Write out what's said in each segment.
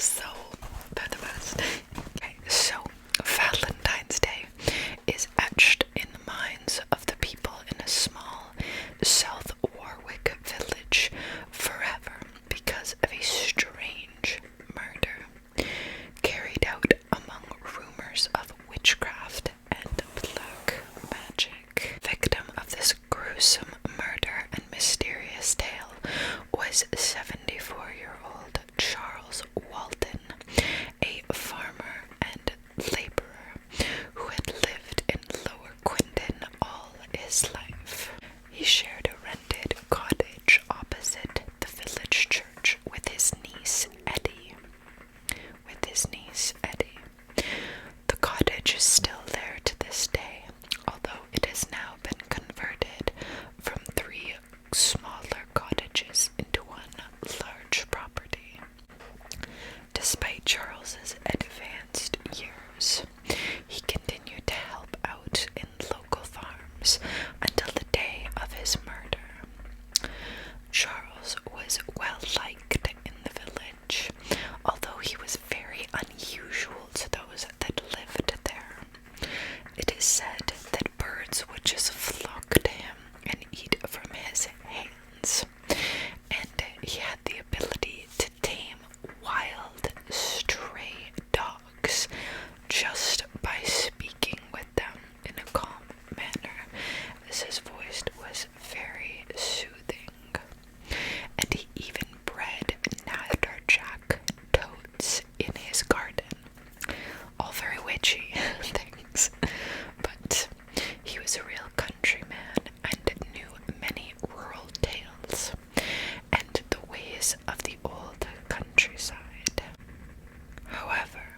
So, they're the best. Okay, so Valentine's Day is etched in the minds of the people in a small South Warwick village forever because of a strange murder carried out among rumors of witchcraft and black magic. Victim of this gruesome murder and mysterious tale was 74-year-old Charles Walton, a farmer and laborer who had lived in Lower Quinton all his life. He shared a rented cottage opposite the village church with his niece Eddie. The cottage is still there to this day, although it has now been converted from 3 smaller cottages into one large property. Despite Charles's advanced years, he continued to help out in local farms until the day of his murder. Charles was well liked in the village, although he was very unusual to those that lived there. It is said that birds would just flock to him and eat from his hands, and he had the ability to tame wild, stray dogs just by speaking with them in a calm manner, as his voice was very soothing. And he even bred natterjack toads in his garden. All very witchy things. But he was a real countryman and knew many rural tales and the ways of the old countryside. However,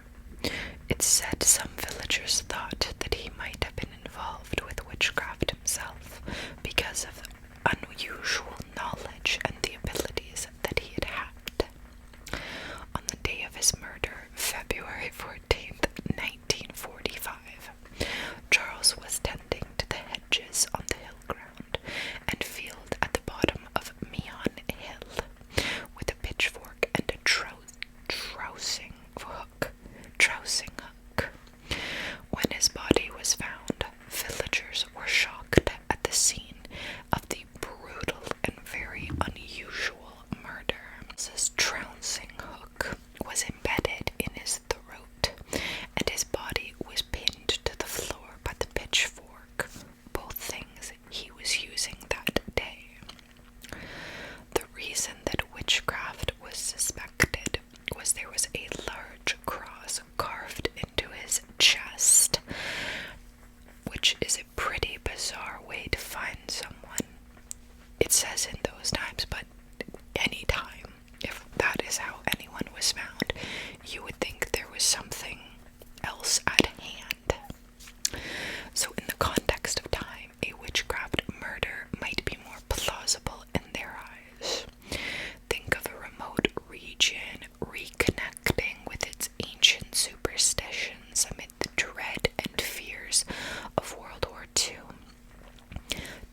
it's said some villagers thought that he might have been involved with witchcraft himself because of unusual knowledge and the abilities that he had had. On the day of his murder, February 14th, 1945, Charles was tending to the hedges on the hill ground and field at the bottom of Meon Hill with a pitchfork and a trouncing hook. When his body was found, villagers were shocked at the scene of the brutal and very unusual murder. His trouncing hook was embedded in his throat, and his body was pinned to the floor by the pitchfork, both things he was using that day. The reason that witchcraft was suspected was there was a large cross carved into his chest, which is a pretty bizarre way to find someone. It says in those times, but any time, if that is how anyone was found, you would think there was something else at hand. So in the context of time, a witchcraft murder might be more plausible in their eyes. Think of a remote region reconnecting with its ancient superstitions amid the dread and fears of World War II.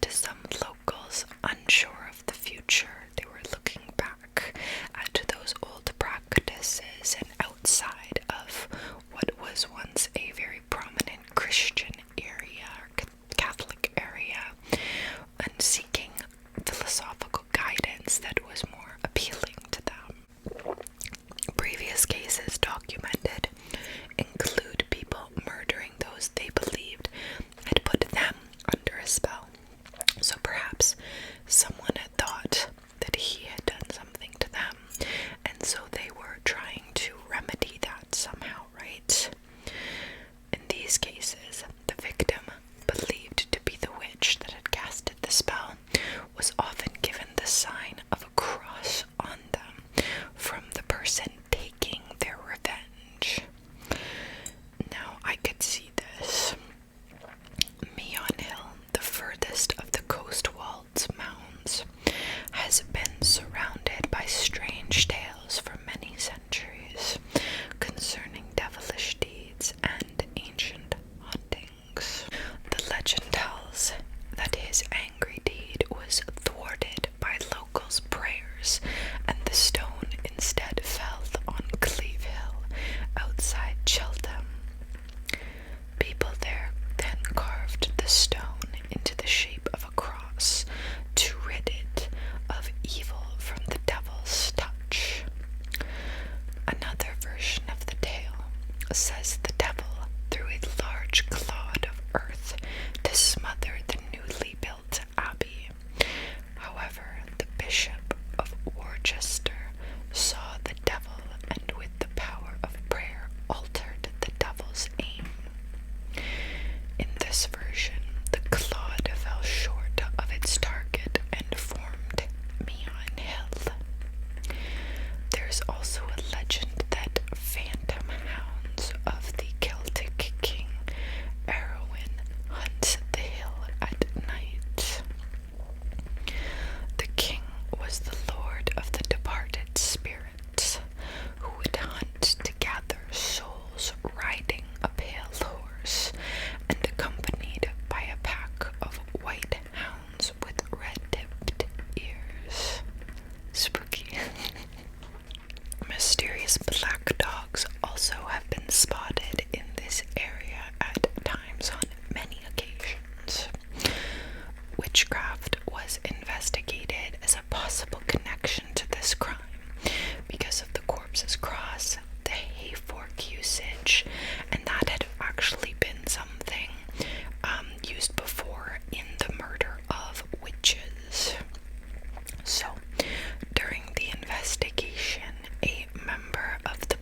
To some locals unsure of the future, they were looking back at those old practices and outside of what was once a very prominent Christian area or Catholic area, and seeking philosophical guidance that was more appealing to them. says the devil, threw a large clod of earth to smother the newly built abbey. However, the Bishop of Worcester saw the devil, and with the power of prayer altered the devil's aim. In this version, the clod fell short of its target and formed Meon Hill. There's also a legend that phantom hounds of the Celtic king Erwin hunt the hill at night. The king was the lord of the departed spirits, who would hunt to gather souls riding a pale horse and accompanied by a pack of white hounds with red-tipped ears. Spooky. Mysterious black dogs also have been spotted in this area at times on many occasions. Witchcraft was investigated as a possible connection to this crime because of the corpse's cross, the hay fork usage, and that had actually been something used before in the murder of witches. So, during the investigation, a member of the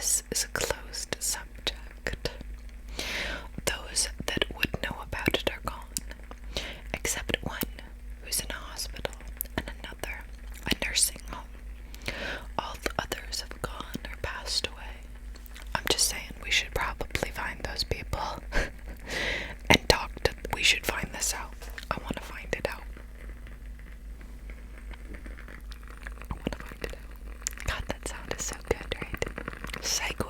this is a closed subject. Those that would know about it are gone, except one who's in a hospital and another a nursing home. All the others have gone or passed away. I'm just saying we should probably find those people and we should find this out. I want to find it out. God, that sound is so good, right? Segue.